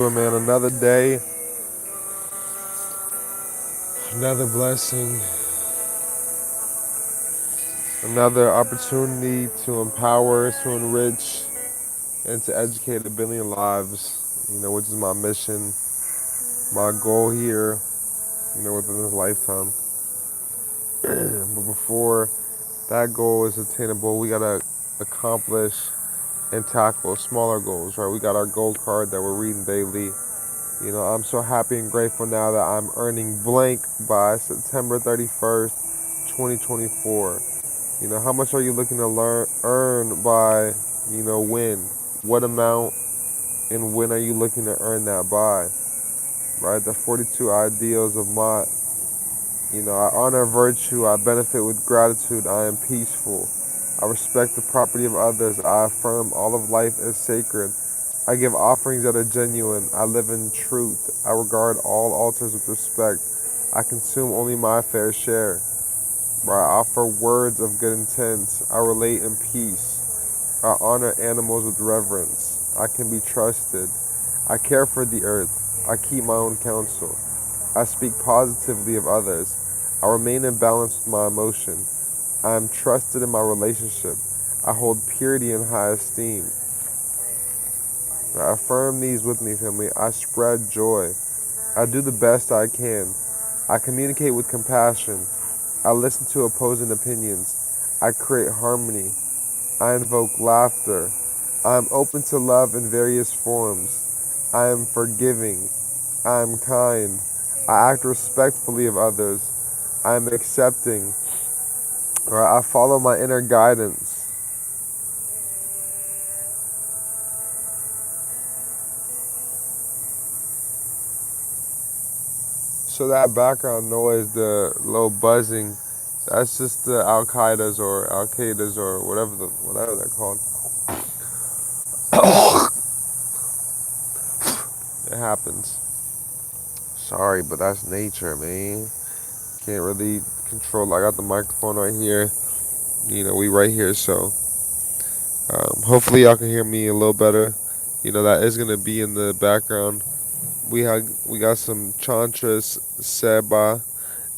Man, another day, another blessing, another opportunity to empower, to enrich, and to educate a billion lives, which is my mission, my goal here, within this lifetime. But before that goal is attainable, we gotta accomplish and tackle smaller goals, right? We got our goal card that we're reading daily. I'm so happy and grateful now that I'm earning blank by September 31st, 2024. How much are you looking to earn by, when? What amount and when are you looking to earn that by? Right? The 42 ideals of my, I honor virtue, I benefit with gratitude, I am peaceful. I respect the property of others, I affirm all of life as sacred. I give offerings that are genuine. I live in truth. I regard all altars with respect. I consume only my fair share. I offer words of good intent. I relate in peace. I honor animals with reverence. I can be trusted. I care for the earth. I keep my own counsel. I speak positively of others. I remain in balance with my emotion. I am trusted in my relationship. I hold purity in high esteem. I affirm these with me, family. I spread joy. I do the best I can. I communicate with compassion. I listen to opposing opinions. I create harmony. I invoke laughter. I am open to love in various forms. I am forgiving. I am kind. I act respectfully of others. I am accepting. I follow my inner guidance. So that background noise, the low buzzing, that's just the Al-Qaeda's or whatever they're called. It happens. Sorry, but that's nature, man. Can't really control. I got the microphone right here. We right here, so hopefully y'all can hear me a little better. That is gonna be in the background. We got some Chantras Seba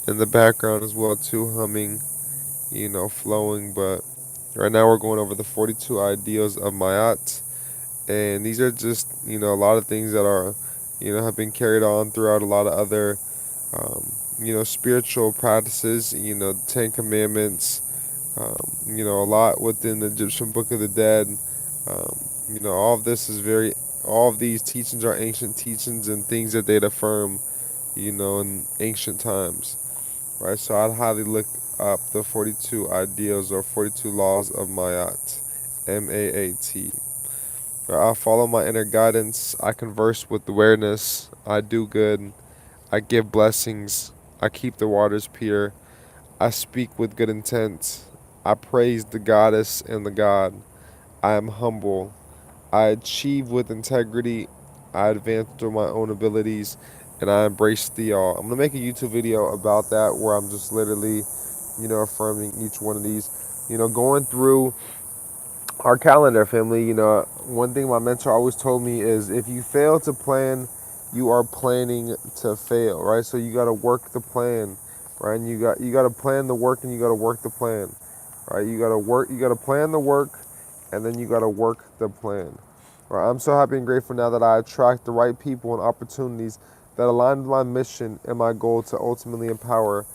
in the background as well too, humming, flowing. But right now we're going over the 42 ideals of Mayat, and these are just a lot of things that are have been carried on throughout a lot of other spiritual practices. The Ten Commandments. A lot within the Egyptian Book of the Dead. All of this is all of these teachings are ancient teachings and things that they'd affirm, in ancient times, right? So I'd highly look up the 42 ideals or 42 laws of Mayat, M-A-A-T. I follow my inner guidance. I converse with awareness. I do good. I give blessings. I keep the waters pure. I speak with good intent. I praise the goddess and the god. I am humble. I achieve with integrity. I advance through my own abilities. And I embrace the all. I'm going to make a YouTube video about that where I'm just literally, affirming each one of these. Going through our calendar, family. One thing my mentor always told me is if you fail to plan, you are planning to fail, right? So you got to work the plan, right? And you got to plan the work and you got to work the plan, right? You got to plan the work and then you got to work the plan. Right? I'm so happy and grateful now that I attract the right people and opportunities that align with my mission and my goal to ultimately empower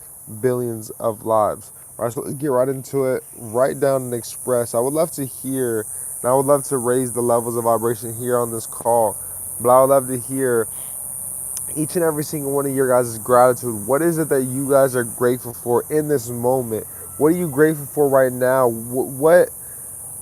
billions of lives. All right, so let's get right into it. Write down and express. I would love to hear, and I would love to raise the levels of vibration here on this call, but I would love to hear each and every single one of your guys' gratitude. What is it that you guys are grateful for in this moment? What are you grateful for right now? What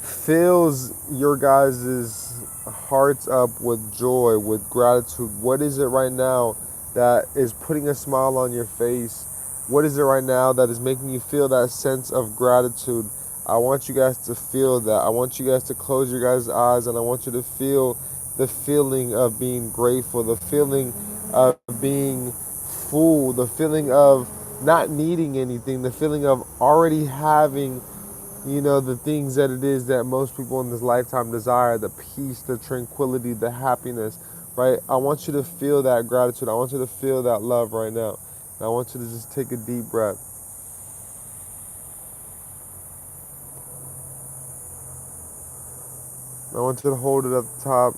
fills your guys' hearts up with joy, with gratitude? What is it right now that is putting a smile on your face? What is it right now that is making you feel that sense of gratitude? I want you guys to feel that. I want you guys to close your guys' eyes and I want you to feel the feeling of being grateful, the feeling of being full, the feeling of not needing anything, the feeling of already having the things that it is that most people in this lifetime desire, the peace, the tranquility, the happiness. right? I want you to feel that gratitude. I want you to feel that love right now. And I want you to just take a deep breath. I want you to hold it at the top,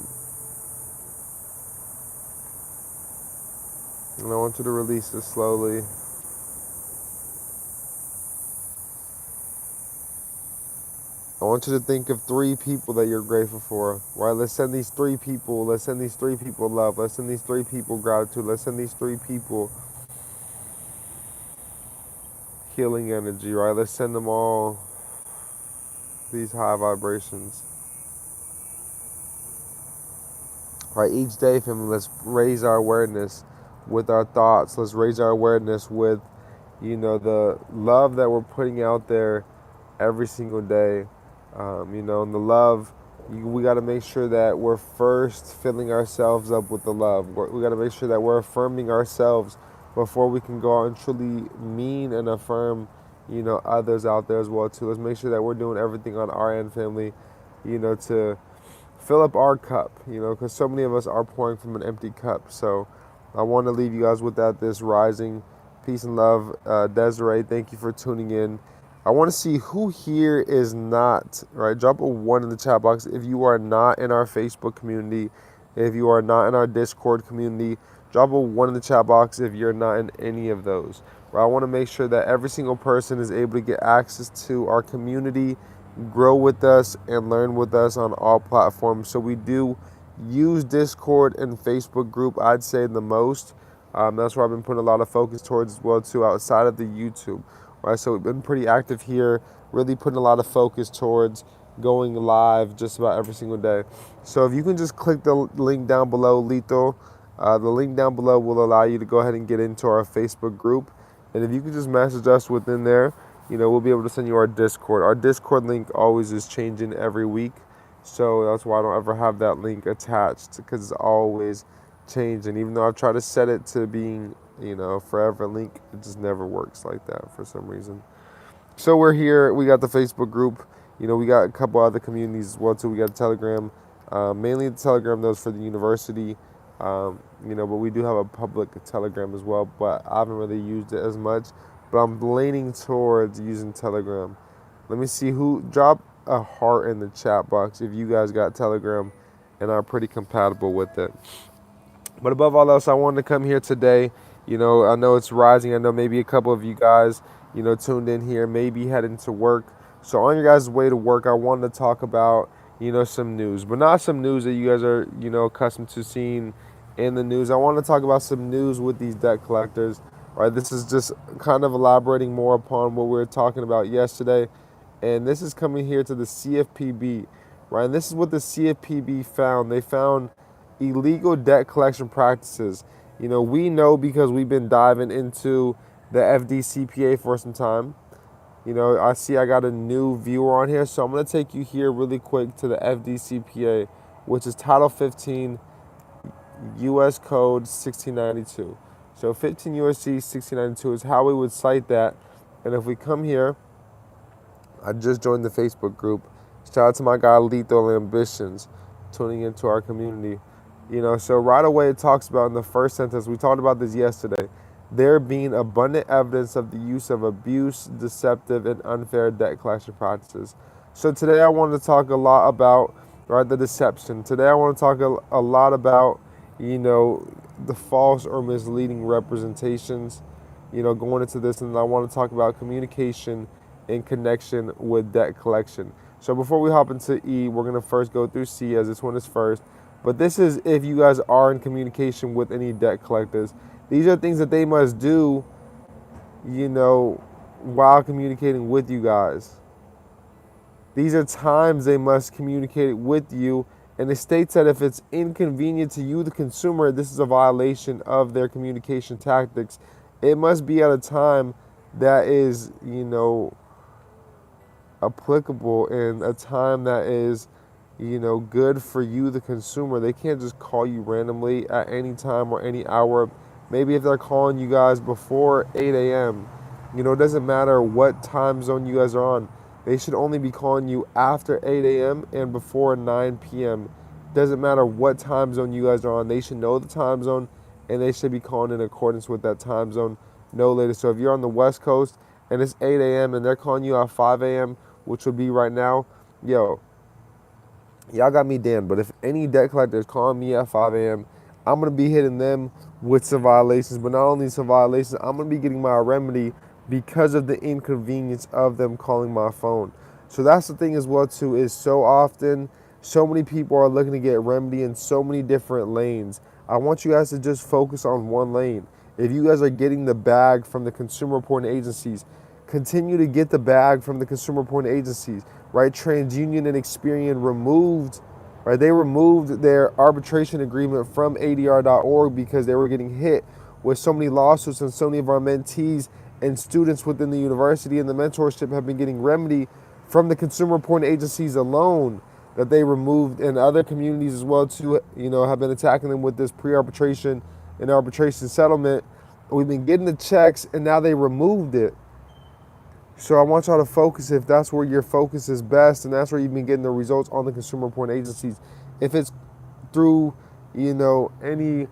and I want you to release it slowly. I want you to think of 3 people that you're grateful for, right? Let's send these 3 people, let's send these 3 people love, let's send these 3 people gratitude, let's send these 3 people healing energy, right? Let's send them all these high vibrations. Right, each day, family, let's raise our awareness with our thoughts. Let's raise our awareness with, the love that we're putting out there every single day. And the love, we got to make sure that we're first filling ourselves up with the love. We got to make sure that we're affirming ourselves before we can go out and truly mean and affirm, others out there as well too. Let's make sure that we're doing everything on our end, family, to fill up our cup, because so many of us are pouring from an empty cup. So I want to leave you guys with that, this rising. Peace and love. Desiree, thank you for tuning in. I want to see who here is not, right? Drop a 1 in the chat box if you are not in our Facebook community, if you are not in our Discord community. Drop a 1 in the chat box if you're not in any of those. Right? I want to make sure that every single person is able to get access to our community, grow with us, and learn with us on all platforms. So we do use Discord and Facebook group, I'd say the most. That's where I've been putting a lot of focus towards as well too, outside of the YouTube. Right, so we've been pretty active here, really putting a lot of focus towards going live just about every single day. So if you can just click the link down below, Lethal, the link down below will allow you to go ahead and get into our Facebook group. And if you can just message us within there, we'll be able to send you our Discord. Our Discord link always is changing every week. So that's why I don't ever have that link attached, because it's always changing. Even though I've tried to set it to being forever link, it just never works like that for some reason. So we're here. We got the Facebook group. We got a couple other communities as well too. We got Telegram, mainly the Telegram those for the university. But we do have a public Telegram as well. But I haven't really used it as much. But I'm leaning towards using Telegram. Let me see who drop a heart in the chat box if you guys got Telegram and are pretty compatible with it. But above all else, I wanted to come here today. I know it's rising. I know maybe a couple of you guys, tuned in here, maybe heading to work. So on your guys' way to work, I wanted to talk about, some news, but not some news that you guys are, accustomed to seeing in the news. I want to talk about some news with these debt collectors, right? This is just kind of elaborating more upon what we were talking about yesterday. And this is coming here to the CFPB, right? And this is what the CFPB found. They found illegal debt collection practices. We know because we've been diving into the FDCPA for some time. I see I got a new viewer on here, so I'm going to take you here really quick to the FDCPA, which is Title 15, U.S. Code 1692. So 15 U.S.C. 1692 is how we would cite that. And if we come here, I just joined the Facebook group. Shout out to my guy Lethal Ambitions tuning into our community. So right away it talks about in the first sentence, we talked about this yesterday, there being abundant evidence of the use of abuse, deceptive, and unfair debt collection practices. So today I want to talk a lot about, right, the deception. Today I want to talk a lot about, the false or misleading representations, going into this. And I want to talk about communication in connection with debt collection. So before we hop into E, we're going to first go through C, as this one is first. But this is if you guys are in communication with any debt collectors. These are things that they must do, while communicating with you guys. These are times they must communicate with you. And it states that if it's inconvenient to you, the consumer, this is a violation of their communication tactics. It must be at a time that is, applicable, and a time that is, good for you, the consumer. They can't just call you randomly at any time or any hour. Maybe if they're calling you guys before 8 a.m., it doesn't matter what time zone you guys are on. They should only be calling you after 8 a.m. and before 9 p.m. Doesn't matter what time zone you guys are on. They should know the time zone, and they should be calling in accordance with that time zone no later. So if you're on the West Coast and it's 8 a.m. and they're calling you at 5 a.m., which would be right now, yo, y'all got me damned. But if any debt collector is calling me at 5 a.m., I'm going to be hitting them with some violations. But not only some violations, I'm going to be getting my remedy because of the inconvenience of them calling my phone. So that's the thing as well, too, is so often, so many people are looking to get remedy in so many different lanes. I want you guys to just focus on one lane. If you guys are getting the bag from the consumer reporting agencies, continue to get the bag from the consumer reporting agencies, right? TransUnion and Experian removed, right? They removed their arbitration agreement from ADR.org because they were getting hit with so many lawsuits, and so many of our mentees and students within the university and the mentorship have been getting remedy from the consumer reporting agencies alone that they removed, and other communities as well too, have been attacking them with this pre-arbitration and arbitration settlement. We've been getting the checks, and now they removed it. So I want y'all to focus, if that's where your focus is best, and that's where you've been getting the results on the consumer reporting agencies. If it's through, any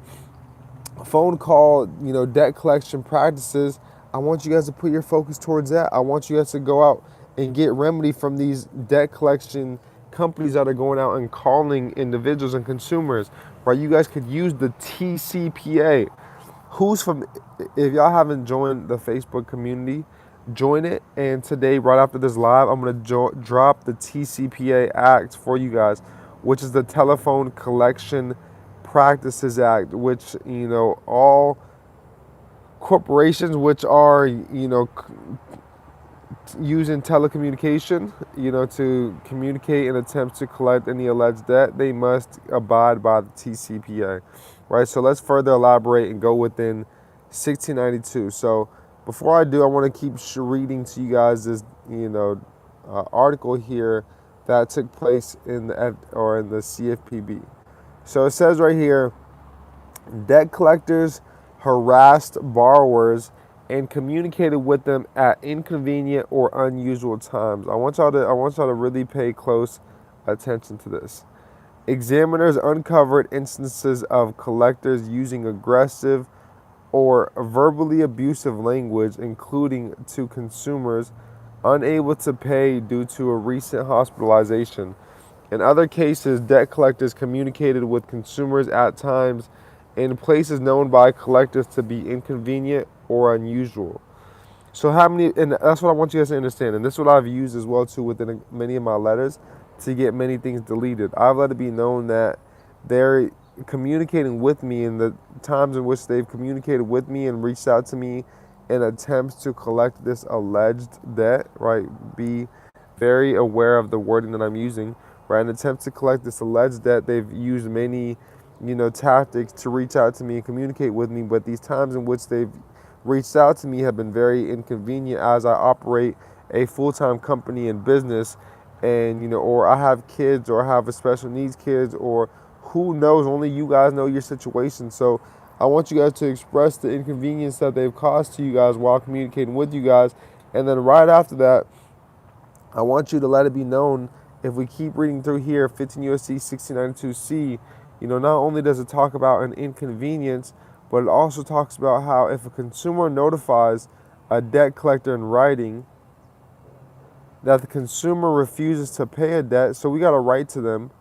phone call, debt collection practices, I want you guys to put your focus towards that. I want you guys to go out and get remedy from these debt collection companies that are going out and calling individuals and consumers, right? You guys could use the TCPA. If y'all haven't joined the Facebook community, join it. And today, right after this live, I'm going to drop the TCPA Act for you guys, which is the Telephone Collection Practices Act, which, all corporations which are, using telecommunication, to communicate and attempt to collect any alleged debt, they must abide by the TCPA, right? So let's further elaborate and go within 1692. So before I do, I want to keep reading to you guys this, article here that took place in the CFPB. So it says right here, debt collectors harassed borrowers and communicated with them at inconvenient or unusual times. I want y'all to really pay close attention to this. Examiners uncovered instances of collectors using aggressive or verbally abusive language, including to consumers unable to pay due to a recent hospitalization. In other cases, debt collectors communicated with consumers at times in places known by collectors to be inconvenient or unusual. So and that's what I want you guys to understand, and this is what I've used as well too within many of my letters to get many things deleted. I've let it be known that they're communicating with me in the times in which they've communicated with me and reached out to me in attempts to collect this alleged debt, right? Be very aware of the wording that I'm using, right? In attempts to collect this alleged debt, they've used many, tactics to reach out to me and communicate with me, but these times in which they've reached out to me have been very inconvenient as I operate a full-time company and business, and or I have kids, or I have a special needs kids, or who knows, only you guys know your situation. So I want you guys to express the inconvenience that they've caused to you guys while communicating with you guys, and then right after that, I want you to let it be known, if we keep reading through here, 15 U.S.C. 1692C, not only does it talk about an inconvenience, but it also talks about how if a consumer notifies a debt collector in writing that the consumer refuses to pay a debt, so we got to write to them,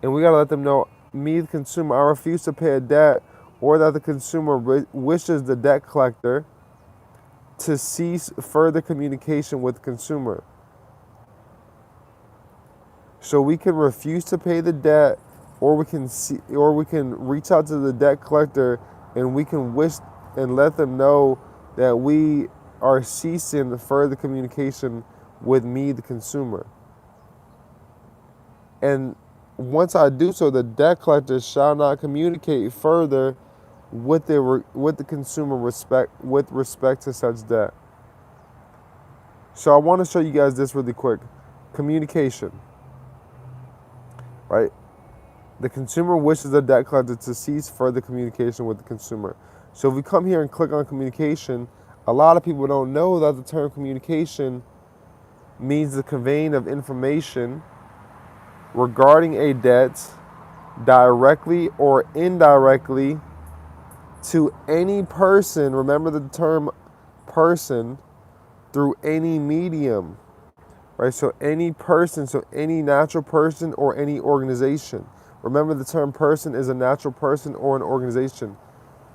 and we got to let them know, me, the consumer, I refuse to pay a debt, or that the consumer wishes the debt collector to cease further communication with the consumer. So we can refuse to pay the debt, or we can reach out to the debt collector, and we can wish and let them know that we are ceasing further communication with me, the consumer. And once I do so, the debt collector shall not communicate further with the consumer with respect to such debt. So I want to show you guys this really quick. Communication, right? The consumer wishes the debt collector to cease further communication with the consumer. So if we come here and click on communication, a lot of people don't know that the term communication means the conveying of information regarding a debt directly or indirectly to any person, remember the term person, through any medium, right? So any person, so any natural person or any organization. Remember the term person is a natural person or an organization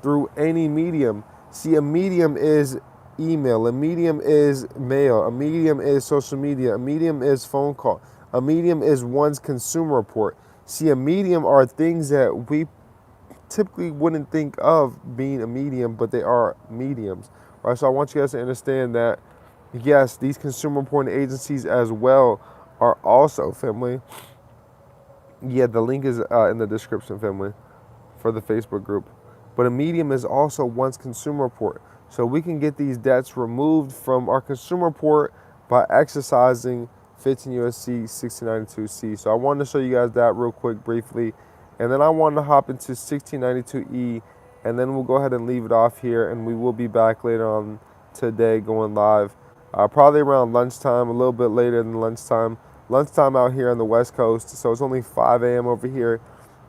through any medium. See, a medium is email, a medium is mail, a medium is social media, a medium is phone call, a medium is one's consumer report. See, a medium are things that we typically wouldn't think of being a medium, but they are mediums, right? So I want you guys to understand that, yes, these consumer reporting agencies as well are also, family. Yeah, the link is in the description, family, for the Facebook group. But a medium is also one's consumer report. So we can get these debts removed from our consumer report by exercising 15 USC 1692C. So I wanted to show you guys that real quick, briefly. And then I wanted to hop into 1692E, and then we'll go ahead and leave it off here, and we will be back later on today going live. Probably around lunchtime, a little bit later than lunchtime. Lunchtime out here on the West Coast, so it's only 5 a.m. over here.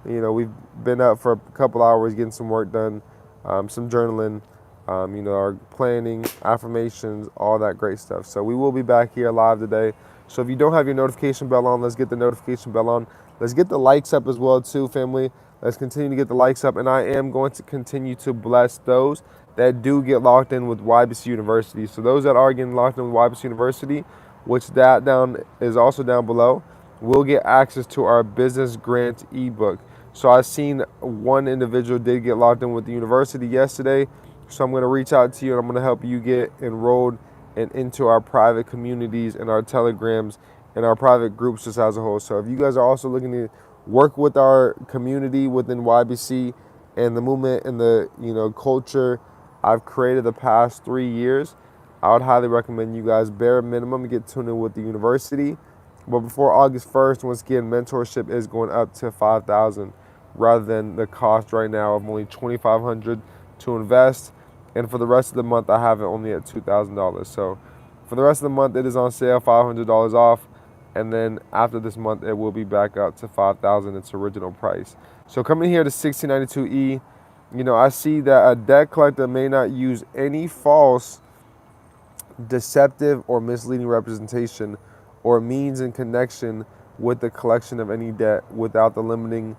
You know, we've been up for a couple hours getting some work done, some journaling, our planning, affirmations, all that great stuff. So we will be back here live today. So if you don't have your notification bell on, let's get the notification bell on. Let's get the likes up as well too, family. Let's continue to get the likes up. And I am going to continue to bless those that do get locked in with YBC University. So those that are getting locked in with YBC University, which that down is also down below, will get access to our business grant ebook. So I've seen one individual did get locked in with the university yesterday. So I'm going to reach out to you and I'm going to help you get enrolled and into our private communities and our telegrams and our private groups just as a whole. So if you guys are also looking to work with our community within YBC and the movement and the culture I've created the past 3 years, I would highly recommend you guys bare minimum get tuned in with the university. But before August 1st, once again, mentorship is going up to $5,000 rather than the cost right now of only $2,500 to invest. And for the rest of the month, I have it only at $2,000. So for the rest of the month, it is on sale, $500 off. And then after this month, it will be back up to $5,000, its original price. So coming here to 1692E, I see that a debt collector may not use any false, deceptive, or misleading representation or means in connection with the collection of any debt without the limiting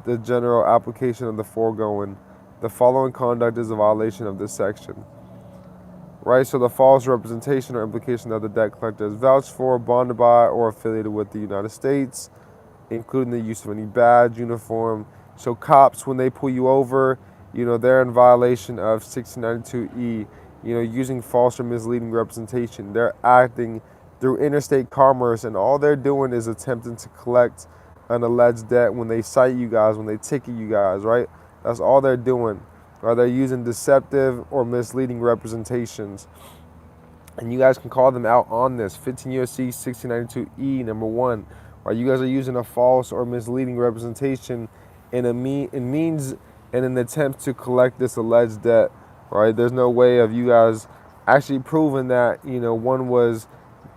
the general application of the foregoing. The following conduct is a violation of this section. Right, so the false representation or implication that the debt collector is vouched for, bonded by, or affiliated with the United States, including the use of any badge, uniform. So cops, when they pull you over, they're in violation of 1692E, using false or misleading representation. They're acting through interstate commerce, and all they're doing is attempting to collect an alleged debt when they cite you guys, when they ticket you guys, right? That's all they're doing. Or they're using deceptive or misleading representations. And you guys can call them out on this. 15 USC 1692E, number 1. Or you guys are using a false or misleading representation in means in an attempt to collect this alleged debt, right? There's no way of you guys actually proving that, one was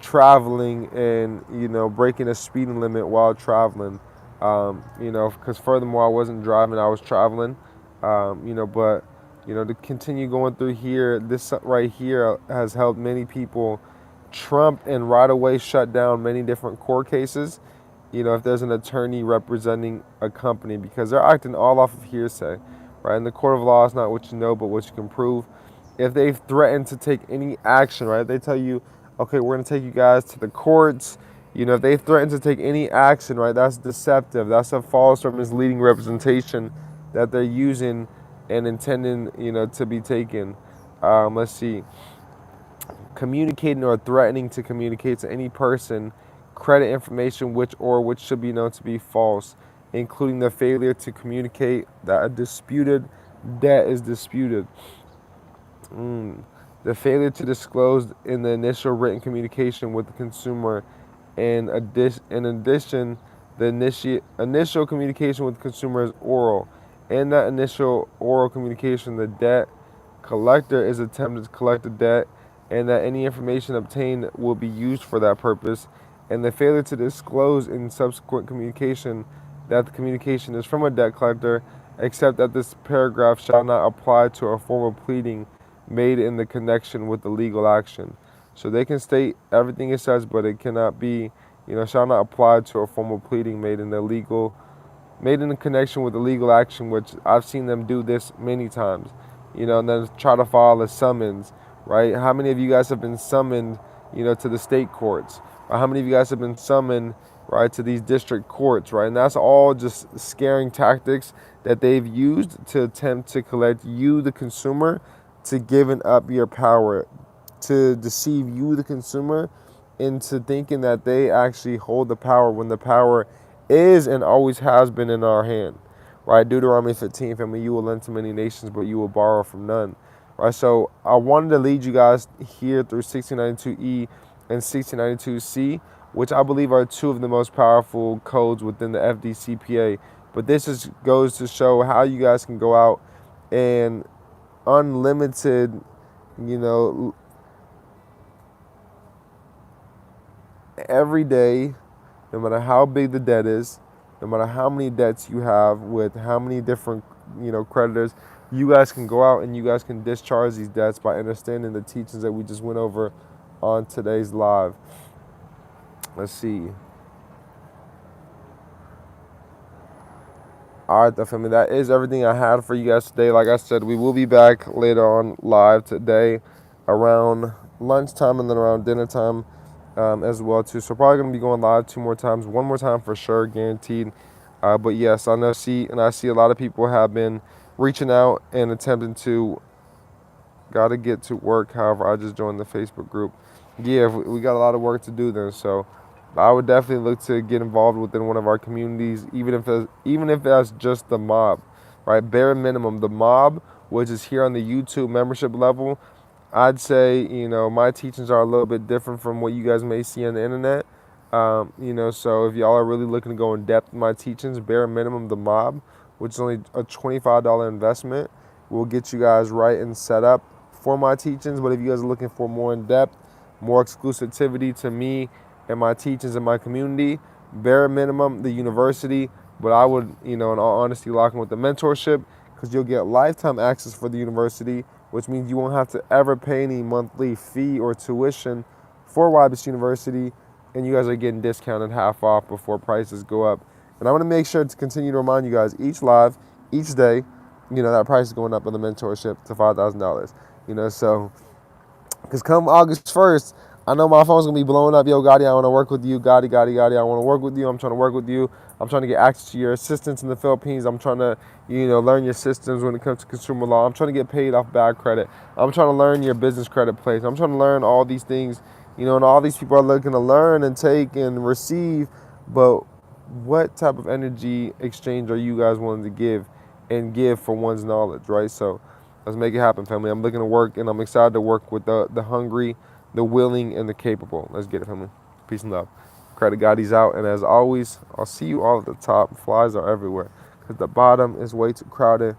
traveling and, breaking a speeding limit while traveling. Because furthermore, I wasn't driving, I was traveling. But to continue going through here, this right here has helped many people trump and right away shut down many different court cases. If there's an attorney representing a company, because they're acting all off of hearsay, right? In the court of law, it's not what you know, but what you can prove. If they've threatened to take any action, right? They tell you, okay, we're going to take you guys to the courts. If they threaten to take any action, right? That's deceptive. That's a false or misleading representation that they're using and intending, to be taken. Let's see. Communicating or threatening to communicate to any person credit information which should be known to be false, including the failure to communicate that a disputed debt is disputed. The failure to disclose in the initial written communication with the consumer. In addition, the initial communication with the consumer is oral. In that initial oral communication, the debt collector is attempting to collect the debt, and that any information obtained will be used for that purpose. And the failure to disclose in subsequent communication that the communication is from a debt collector, except that this paragraph shall not apply to a formal pleading made in the connection with the legal action. So they can state everything it says, but it cannot be, shall not apply to a formal pleading made in connection with the legal action, which I've seen them do this many times, and then try to file a summons, right? How many of you guys have been summoned, to the state courts? Or how many of you guys have been summoned, right, to these district courts, right? And that's all just scaring tactics that they've used to attempt to collect you, the consumer, to giving up your power, to deceive you, the consumer, into thinking that they actually hold the power when the power is and always has been in our hand, right? Deuteronomy 15, family, you will lend to many nations, but you will borrow from none, right? So I wanted to lead you guys here through 1692E and 1692C, which I believe are two of the most powerful codes within the FDCPA. But this goes to show how you guys can go out and unlimited, every day, no matter how big the debt is, no matter how many debts you have with how many different, creditors, you guys can go out and you guys can discharge these debts by understanding the teachings that we just went over on today's live. Let's see. All right, family, that is everything I had for you guys today. Like I said, we will be back later on live today around lunchtime and then around dinner time as well too. So probably going to be going live 2 more times, 1 more time for sure, guaranteed. But yes, I see a lot of people have been reaching out and attempting to got to get to work. However, I just joined the Facebook group. Yeah, we got a lot of work to do then. So I would definitely look to get involved within one of our communities, even if that's just the mob, right? Bare minimum, the mob, which is here on the YouTube membership level. I'd say, my teachings are a little bit different from what you guys may see on the internet. So if y'all are really looking to go in depth in my teachings, bare minimum, the mob, which is only a $25 investment, will get you guys right and set up for my teachings. But if you guys are looking for more in depth, more exclusivity to me and my teachings in my community, bare minimum, the university. But I would, in all honesty, lock in with the mentorship, because you'll get lifetime access for the university, which means you won't have to ever pay any monthly fee or tuition for YBS University, and you guys are getting discounted half off before prices go up. And I want to make sure to continue to remind you guys each live, each day, that price is going up on the mentorship to $5,000. So, because come August 1st, I know my phone's going to be blowing up. Yo, Gotti, I want to work with you. Gotti, I want to work with you. I'm trying to work with you. I'm trying to get access to your assistance in the Philippines. I'm trying to, learn your systems when it comes to consumer law. I'm trying to get paid off bad credit. I'm trying to learn your business credit plays. I'm trying to learn all these things, and all these people are looking to learn and take and receive. But what type of energy exchange are you guys willing to give for one's knowledge, right? So let's make it happen, family. I'm looking to work, and I'm excited to work with the hungry, the willing, and the capable. Let's get it, family. Peace and love. CreditGotti's out, and as always, I'll see you all at the top. Flies are everywhere, because the bottom is way too crowded.